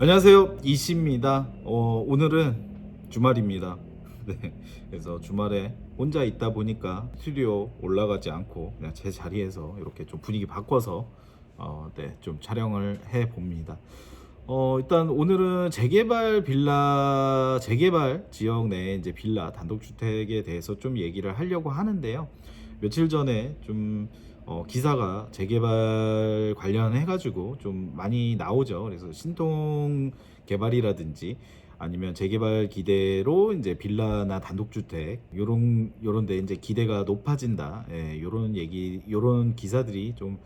안녕하세요, 이씨입니다. 오늘은 주말입니다. 네, 그래서 주말에 혼자 있다 보니까 스튜디오 올라가지 않고 그냥 제 자리에서 이렇게 좀 분위기 바꿔서 좀 촬영을 해 봅니다. 일단 오늘은 재개발 지역 내에 이제 빌라 단독주택에 대해서 좀 얘기를 하려고 하는데요. 며칠 전에 좀 기사가 재개발 관련해 가지고 좀 많이 나오죠. 그래서 신통 개발이라든지 아니면 재개발 기대로 이제 빌라나 단독주택 요런 데 이제 기대가 높아진다. 예, 요런 기사들이 좀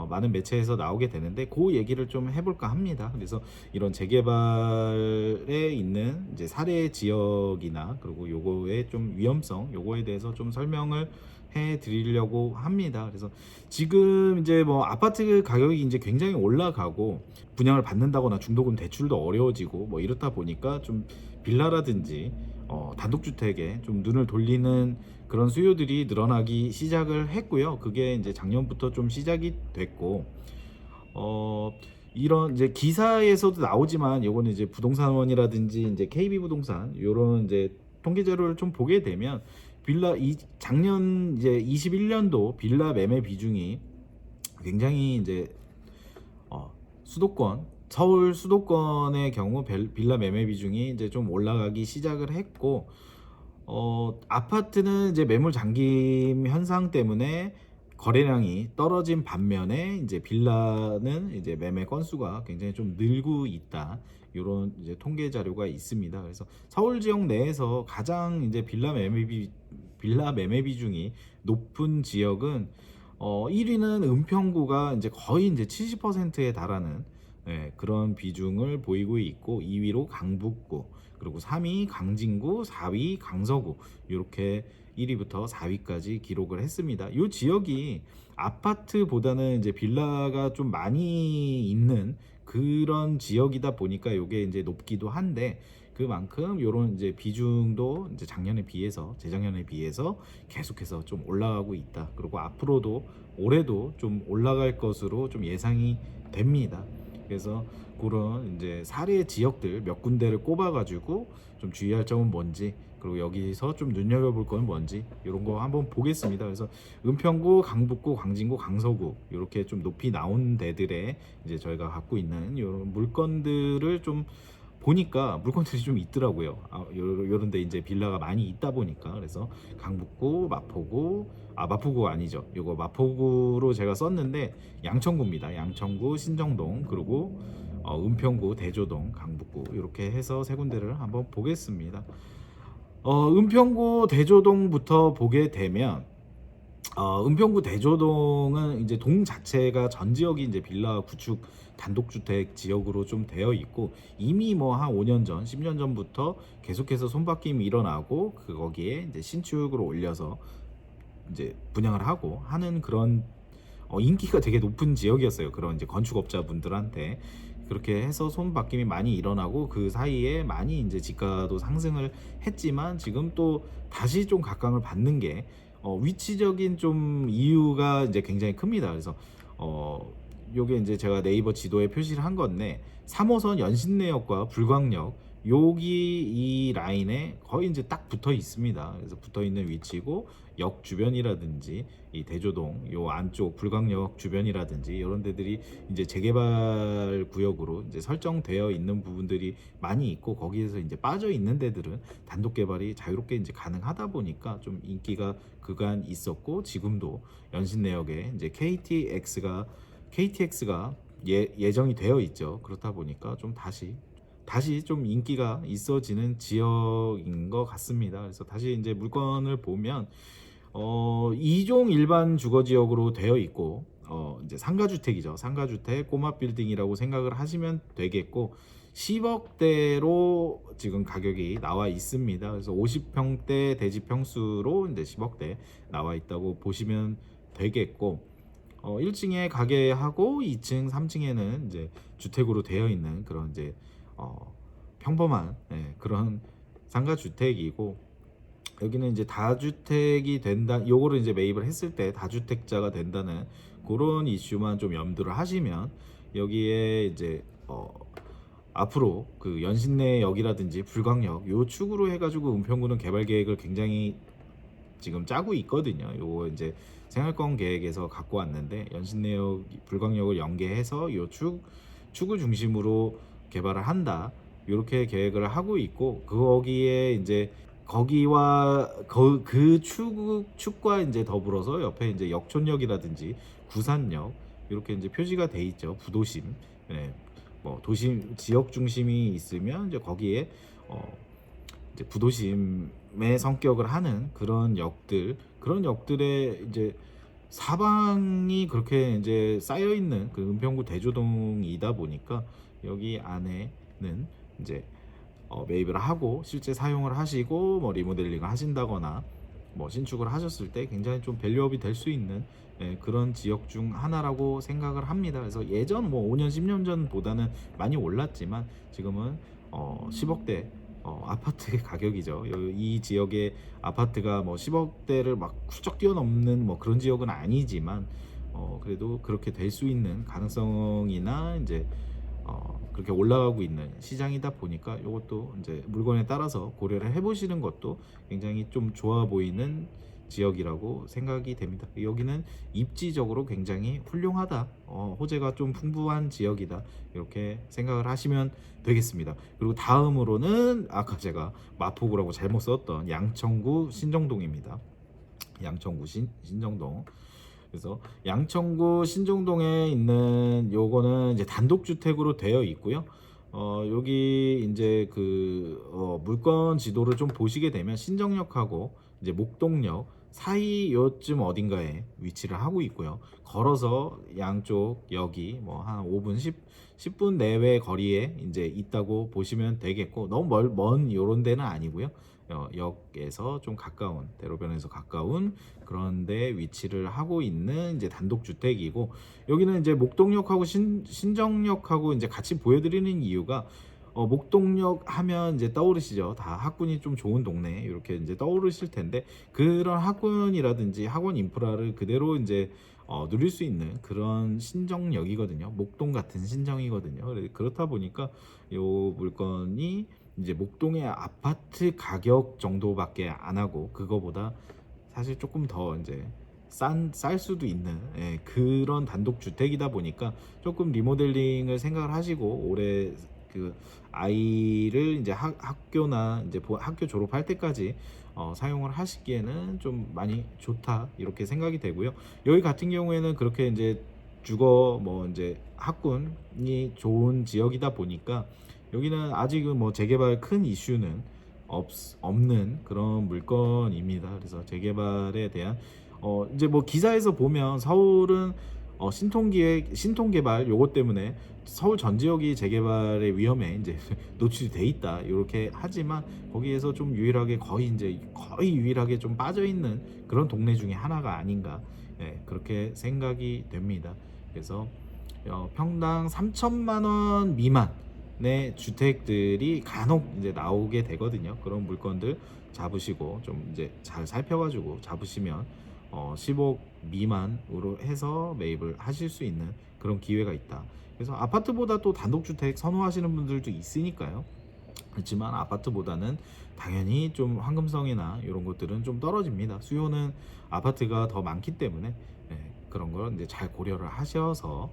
많은 매체에서 나오게 되는데 그 얘기를 좀 해볼까 합니다. 그래서 이런 재개발에 있는 이제 사례 지역이나 그리고 요거의 좀 위험성 요거에 대해서 좀 설명을 해 드리려고 합니다. 그래서 지금 이제 뭐 아파트 가격이 이제 굉장히 올라가고 분양을 받는다거나 중도금 대출도 어려워지고 뭐 이렇다 보니까 좀 빌라라든지 단독주택에 좀 눈을 돌리는 그런 수요들이 늘어나기 시작을 했고요. 그게 이제 작년부터 좀 시작이 됐고, 어, 이런 이제 기사에서도 나오지만 요거는 이제 부동산원이라든지 이제 KB 부동산 요런 이제 통계 자료를 좀 보게 되면 작년 이제 21년도 빌라 매매 비중이 굉장히 이제 수도권 서울 수도권의 경우 빌라 매매 비중이 이제 좀 올라가기 시작을 했고 아파트는 이제 매물 잠김 현상 때문에 거래량이 떨어진 반면에 이제 빌라는 이제 매매 건수가 굉장히 좀 늘고 있다. 이런 이제 통계 자료가 있습니다. 그래서 서울 지역 내에서 가장 이제 빌라 매매 비중이 높은 지역은 1위는 은평구가 이제 거의 이제 70%에 달하는 그런 비중을 보이고 있고 2위로 강북구 그리고 3위 강진구 4위 강서구 이렇게 1위부터 4위까지 기록을 했습니다. 이 지역이 아파트보다는 이제 빌라가 좀 많이 있는 그런 지역이다 보니까 이게 이제 높기도 한데 그만큼 이런 이제 비중도 이제 재작년에 비해서 계속해서 좀 올라가고 있다. 그리고 앞으로도 올해도 좀 올라갈 것으로 좀 예상이 됩니다. 그래서 그런 이제 사례 지역들 몇 군데를 꼽아가지고 좀 주의할 점은 뭔지 그리고 여기서 좀 눈여겨볼 건 뭔지 이런 거 한번 보겠습니다. 그래서 은평구, 강북구, 광진구, 강서구 이렇게 좀 높이 나온 데들에 이제 저희가 갖고 있는 이런 물건들을 좀 보니까 물건들이 좀 있더라고요. 요런데 이제 빌라가 많이 있다 보니까 그래서 강북구, 마포구 아니죠. 요거 마포구로 제가 썼는데 양천구입니다. 양천구, 신정동 그리고 은평구, 대조동, 강북구 이렇게 해서 세 군데를 한번 보겠습니다. 은평구, 대조동부터 보게 되면 은평구 대조동은 이제 동 자체가 전 지역이 이제 빌라 구축 단독주택 지역으로 좀 되어 있고 이미 뭐 한 5년 전, 10년 전부터 계속해서 손바뀜이 일어나고 거기에 이제 신축으로 올려서 이제 분양을 하고 하는 그런 인기가 되게 높은 지역이었어요. 그런 이제 건축업자분들한테 그렇게 해서 손바뀜이 많이 일어나고 그 사이에 많이 이제 지가도 상승을 했지만 지금 또 다시 좀 각광을 받는 게 위치적인 좀 이유가 이제 굉장히 큽니다. 그래서 요게 이제 제가 네이버 지도에 표시를 한 건데 3호선 연신내역과 불광역 여기 이 라인에 거의 이제 딱 붙어 있습니다. 그래서 붙어 있는 위치고 역 주변이라든지 이 대조동 요 안쪽 불광역 주변이라든지 이런 데들이 이제 재개발 구역으로 이제 설정되어 있는 부분들이 많이 있고 거기에서 이제 빠져 있는 데들은 단독 개발이 자유롭게 이제 가능하다 보니까 좀 인기가 그간 있었고 지금도 연신내역에 이제 KTX가 예정이 되어 있죠. 그렇다 보니까 좀 다시 좀 인기가 있어지는 지역인 것 같습니다. 그래서 다시 이제 물건을 보면 2종 일반 주거 지역으로 되어 있고 이제 상가주택이죠. 상가주택 꼬마 빌딩이라고 생각을 하시면 되겠고 10억대로 지금 가격이 나와 있습니다. 그래서 50평대 대지 평수로 이제 10억대 나와 있다고 보시면 되겠고 1층에 가게하고 2층, 3층에는 이제 주택으로 되어 있는 그런 이제 평범한 그런 상가 주택이고 여기는 이제 다주택이 된다. 요거를 이제 매입을 했을 때 다주택자가 된다는 그런 이슈만 좀 염두를 하시면 여기에 이제 앞으로 그 연신내역이라든지 불광역 요 축으로 해가지고 은평구는 개발 계획을 굉장히 지금 짜고 있거든요. 요거 이제 생활권 계획에서 갖고 왔는데 연신내역, 불광역을 연계해서 요 축을 중심으로 개발을 한다. 이렇게 계획을 하고 있고 거기에 이제 거기와 그 축과 이제 더불어서 옆에 이제 역촌역이라든지 구산역 이렇게 이제 표시가 돼 있죠. 부도심. 네. 뭐 도심 지역 중심이 있으면 이제 거기에 이제 부도심의 성격을 하는 그런 역들의 이제 사방이 그렇게 이제 쌓여 있는 그 은평구 대조동이다 보니까 여기 안에는 이제 매입을 하고 실제 사용을 하시고 뭐 리모델링을 하신다거나 뭐 신축을 하셨을 때 굉장히 좀 밸류업이 될 수 있는 그런 지역 중 하나라고 생각을 합니다. 그래서 예전 뭐 5년 10년 전보다는 많이 올랐지만 지금은 10억대 아파트 가격이죠. 이 지역의 아파트가 뭐 10억대를 막 훌쩍 뛰어넘는 뭐 그런 지역은 아니지만 그래도 그렇게 될 수 있는 가능성이나 이제 그렇게 올라가고 있는 시장이다 보니까 이것도 이제 물건에 따라서 고려를 해보시는 것도 굉장히 좀 좋아 보이는 지역이라고 생각이 됩니다. 여기는 입지적으로 굉장히 훌륭하다, 호재가 좀 풍부한 지역이다 이렇게 생각을 하시면 되겠습니다. 그리고 다음으로는 아까 제가 마포구라고 잘못 썼던 양천구 신정동입니다. 양천구 신정동. 그래서 양천구 신정동에 있는 요거는 이제 단독주택으로 되어 있고요. 여기 이제 그 물건 지도를 좀 보시게 되면 신정역하고 이제 목동역 사이 요쯤 어딘가에 위치를 하고 있고요. 걸어서 양쪽 역이 뭐 한 5분 10분 내외 거리에 이제 있다고 보시면 되겠고 너무 먼 요런 데는 아니고요. 역에서 좀 가까운 대로변에서 가까운 그런 데 위치를 하고 있는 이제 단독 주택이고 여기는 이제 목동역하고 신정역하고 이제 같이 보여드리는 이유가 목동역 하면 이제 떠오르시죠. 다 학군이 좀 좋은 동네 이렇게 이제 떠오르실 텐데 그런 학군이라든지 학원 인프라를 그대로 이제 누릴 수 있는 그런 신정역이거든요. 목동 같은 신정이거든요. 그렇다 보니까 요 물건이 이제 목동의 아파트 가격 정도밖에 안 하고 그거보다 사실 조금 더 이제 쌀 수도 있는 그런 단독 주택이다 보니까 조금 리모델링을 생각을 하시고 올해 그 아이를 이제 학교나 이제 학교 졸업할 때까지 사용을 하시기에는 좀 많이 좋다 이렇게 생각이 되고요. 여기 같은 경우에는 그렇게 이제 주거 뭐 이제 학군이 좋은 지역이다 보니까 여기는 아직은 뭐 재개발 큰 이슈는 없는 그런 물건입니다. 그래서 재개발에 대한 이제 뭐 기사에서 보면 서울은 신통개발 요것 때문에 서울 전 지역이 재개발의 위험에 이제 노출이 돼 있다 이렇게 하지만 거기에서 좀 유일하게 거의 유일하게 좀 빠져 있는 그런 동네 중에 하나가 아닌가 그렇게 생각이 됩니다. 그래서 평당 3천만 원 미만의 주택들이 간혹 이제 나오게 되거든요. 그런 물건들 잡으시고 좀 이제 잘 살펴가지고 잡으시면 10억 미만으로 해서 매입을 하실 수 있는 그런 기회가 있다. 그래서 아파트보다 또 단독주택 선호하시는 분들도 있으니까요. 그렇지만 아파트보다는 당연히 좀 황금성이나 이런 것들은 좀 떨어집니다. 수요는 아파트가 더 많기 때문에 그런 걸 이제 잘 고려를 하셔서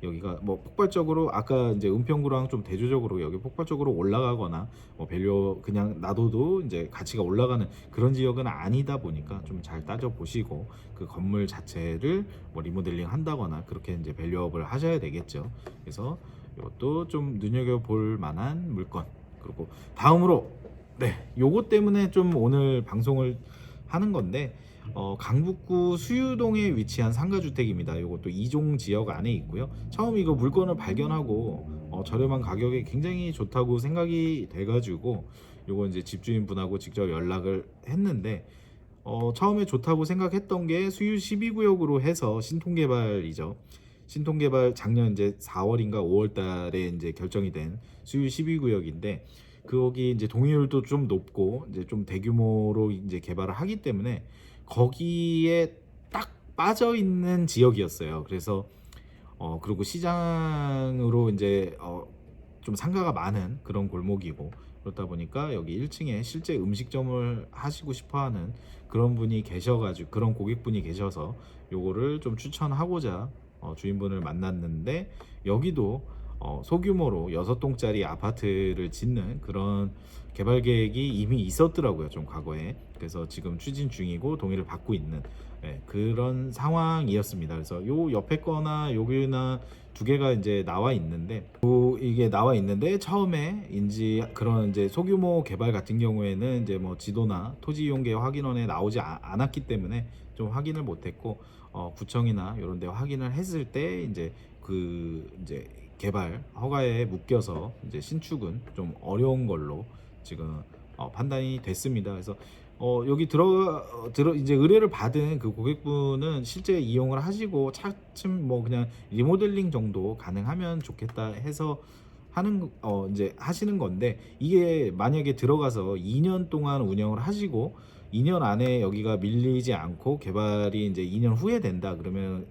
여기가 뭐 폭발적으로 아까 이제 은평구랑 좀 대조적으로 여기 폭발적으로 올라가거나 뭐 밸류 그냥 놔둬도 이제 가치가 올라가는 그런 지역은 아니다 보니까 좀 잘 따져 보시고 그 건물 자체를 뭐 리모델링 한다거나 그렇게 이제 밸류업을 하셔야 되겠죠. 그래서 이것도 좀 눈여겨 볼 만한 물건. 그리고 다음으로 요것 때문에 좀 오늘 방송을 하는 건데 강북구 수유동에 위치한 상가주택입니다. 이것도 이종 지역 안에 있고요. 처음 이거 물건을 발견하고 저렴한 가격에 굉장히 좋다고 생각이 돼가지고 요거 이제 집주인분하고 직접 연락을 했는데 처음에 좋다고 생각했던 게 수유 12구역으로 해서 신통개발이죠. 신통개발 작년 이제 4월인가 5월 달에 이제 결정이 된 수유 12구역인데 거기 이제 동의율도 좀 높고 이제 좀 대규모로 이제 개발을 하기 때문에 거기에 딱 빠져 있는 지역이었어요. 그래서 그리고 시장으로 이제 좀 상가가 많은 그런 골목이고, 그렇다 보니까 여기 1층에 실제 음식점을 하시고 싶어하는 그런 분이 계셔가지고, 그런 고객분이 계셔서 요거를 좀 추천하고자 주인분을 만났는데, 여기도 소규모로 6동짜리 아파트를 짓는 그런 개발 계획이 이미 있었더라고요, 좀 과거에. 그래서 지금 추진 중이고 동의를 받고 있는 그런 상황이었습니다. 그래서 요 옆에 거나 여기나 두 개가 이제 나와 있는데, 이게 나와 있는데 처음에 인지 그런 이제 소규모 개발 같은 경우에는 이제 뭐 지도나 토지 이용계 확인원에 나오지 않았기 때문에 좀 확인을 못했고, 구청이나 이런 데 확인을 했을 때 이제 이제 개발 허가에 묶여서 이제 신축은 좀 어려운 걸로 지금 판단이 됐습니다. 그래서 여기 들어 이제 의뢰를 받은 그 고객분은 실제 이용을 하시고 차츰 뭐 그냥 리모델링 정도 가능하면 좋겠다 해서 하는 이제 하시는 건데, 이게 만약에 들어가서 2년 동안 운영을 하시고 2년 안에 여기가 밀리지 않고 개발이 이제 2년 후에 된다 그러면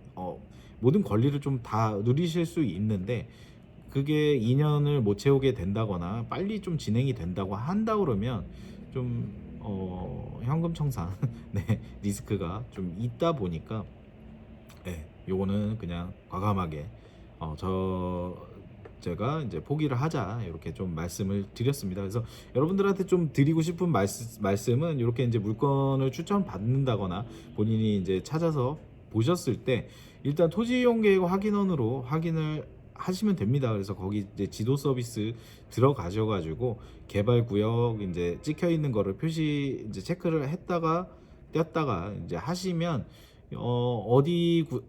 모든 권리를 좀 다 누리실 수 있는데, 그게 2년을 못 채우게 된다거나 빨리 좀 진행이 된다고 한다 그러면 좀 현금 청산 네, 리스크가 좀 있다 보니까 요거는 그냥 과감하게 제가 이제 포기를 하자 이렇게 좀 말씀을 드렸습니다. 그래서 여러분들한테 좀 드리고 싶은 말씀은, 이렇게 이제 물건을 추천 받는다거나 본인이 이제 찾아서 보셨을 때 일단 토지 이용 계획 확인원으로 확인을 하시면 됩니다. 그래서 거기 이제 지도 서비스 들어가셔가지고 개발 구역 이제 찍혀 있는 거를 표시 이제 체크를 했다가 뗐다가 이제 하시면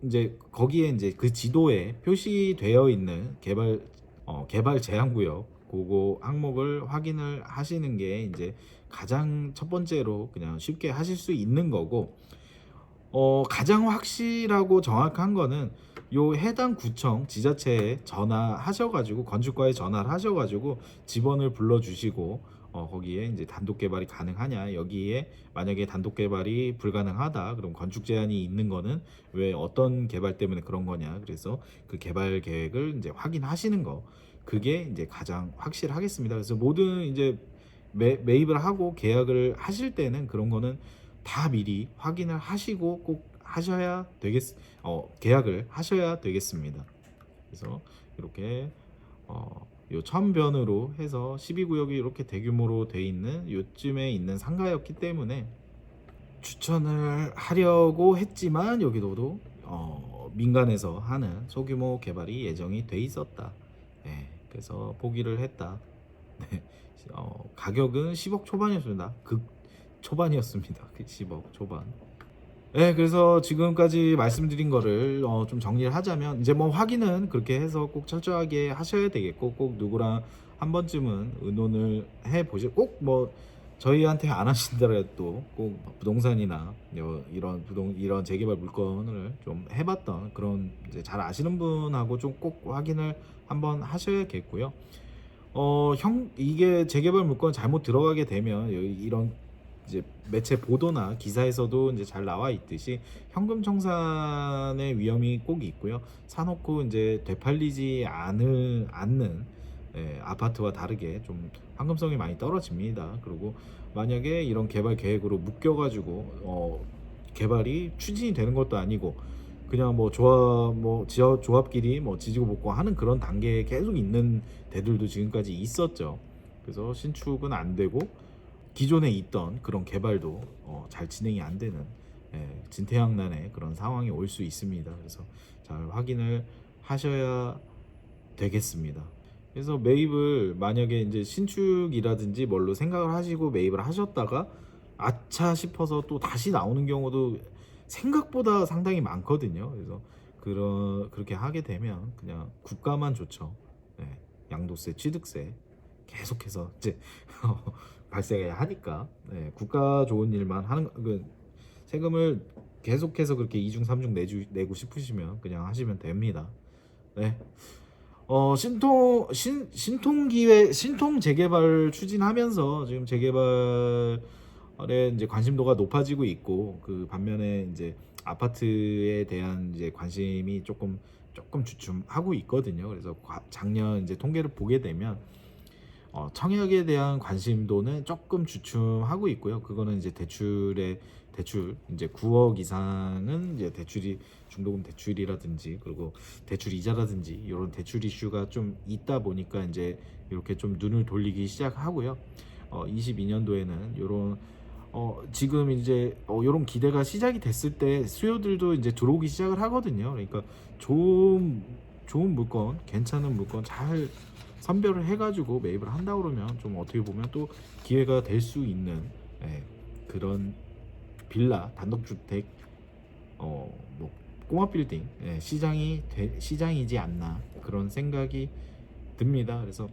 이제 거기에 이제 그 지도에 표시되어 있는 개발 제한 구역 그거 항목을 확인을 하시는 게 이제 가장 첫 번째로 그냥 쉽게 하실 수 있는 거고, 가장 확실하고 정확한 거는 요 해당 구청 지자체에 전화하셔가지고, 건축과에 전화를 하셔가지고 직원을 불러주시고 거기에 이제 단독 개발이 가능하냐, 여기에 만약에 단독 개발이 불가능하다 그럼 건축 제한이 있는 거는 왜 어떤 개발 때문에 그런 거냐, 그래서 그 개발 계획을 이제 확인하시는 거, 그게 이제 가장 확실하겠습니다. 그래서 모든 이제 매입을 하고 계약을 하실 때는 그런 거는 다 미리 확인을 하시고 꼭 하셔야 계약을 하셔야 되겠습니다. 그래서 이렇게 요 천변으로 해서 12구역이 이렇게 대규모로 돼 있는 요쯤에 있는 상가였기 때문에 추천을 하려고 했지만, 여기도 민간에서 하는 소규모 개발이 예정이 돼 있었다. 그래서 포기를 했다. 가격은 10억 초반이었습니다. 극 초반이었습니다. 10억 초반. 그래서 지금까지 말씀드린 거를 좀 정리를 하자면, 이제 뭐 확인은 그렇게 해서 꼭 철저하게 하셔야 되겠고, 꼭 누구랑 한 번쯤은 의논을 해 보실, 꼭 뭐 저희한테 안 하신다라도 꼭 부동산이나 이런 재개발 물건을 좀 해봤던 그런 이제 잘 아시는 분하고 좀 꼭 확인을 한번 하셔야겠고요. 이게 재개발 물건 잘못 들어가게 되면 이런 이제 매체 보도나 기사에서도 이제 잘 나와 있듯이 현금 청산의 위험이 꼭 있고요. 사놓고 이제 되팔리지 않는 아파트와 다르게 좀 황금성이 많이 떨어집니다. 그리고 만약에 이런 개발 계획으로 묶여가지고 개발이 추진이 되는 것도 아니고 그냥 뭐 조합끼리 뭐 지지고 볶고 하는 그런 단계에 계속 있는 데들도 지금까지 있었죠. 그래서 신축은 안 되고 기존에 있던 그런 개발도 잘 진행이 안 되는 진퇴양난의 그런 상황이 올 수 있습니다. 그래서 잘 확인을 하셔야 되겠습니다. 그래서 매입을 만약에 이제 신축이라든지 뭘로 생각을 하시고 매입을 하셨다가 아차 싶어서 또 다시 나오는 경우도 생각보다 상당히 많거든요. 그래서 그렇게 하게 되면 그냥 국가만 좋죠. 양도세, 취득세 계속해서 이제 발생해야 하니까 국가 좋은 일만 하는 세금을 계속해서 그렇게 이중 삼중 내고 싶으시면 그냥 하시면 됩니다. 신통 재개발 추진하면서 지금 재개발에 이제 관심도가 높아지고 있고, 그 반면에 이제 아파트에 대한 이제 관심이 조금 조금 주춤하고 있거든요. 그래서 작년 이제 통계를 보게 되면 청약에 대한 관심도는 조금 주춤하고 있고요. 그거는 이제 대출 이제 9억 이상은 이제 대출이 중도금 대출이라든지 그리고 대출 이자라든지 이런 대출 이슈가 좀 있다 보니까 이제 이렇게 좀 눈을 돌리기 시작하고요. 22년도에는 이런 지금 이제 이런 기대가 시작이 됐을 때 수요들도 이제 들어오기 시작을 하거든요. 그러니까 좋은 물건, 괜찮은 물건 잘 선별을 해가지고 매입을 한다 그러면 좀 어떻게 보면 또 기회가 될 수 있는 그런 빌라, 단독주택, 뭐 꼬마 빌딩 시장이지 않나 그런 생각이 듭니다. 그래서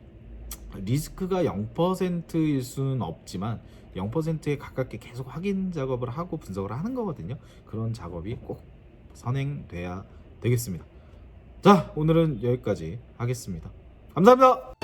리스크가 0%일 수는 없지만 0%에 가깝게 계속 확인 작업을 하고 분석을 하는 거거든요. 그런 작업이 꼭 선행돼야 되겠습니다. 자, 오늘은 여기까지 하겠습니다. 감사합니다.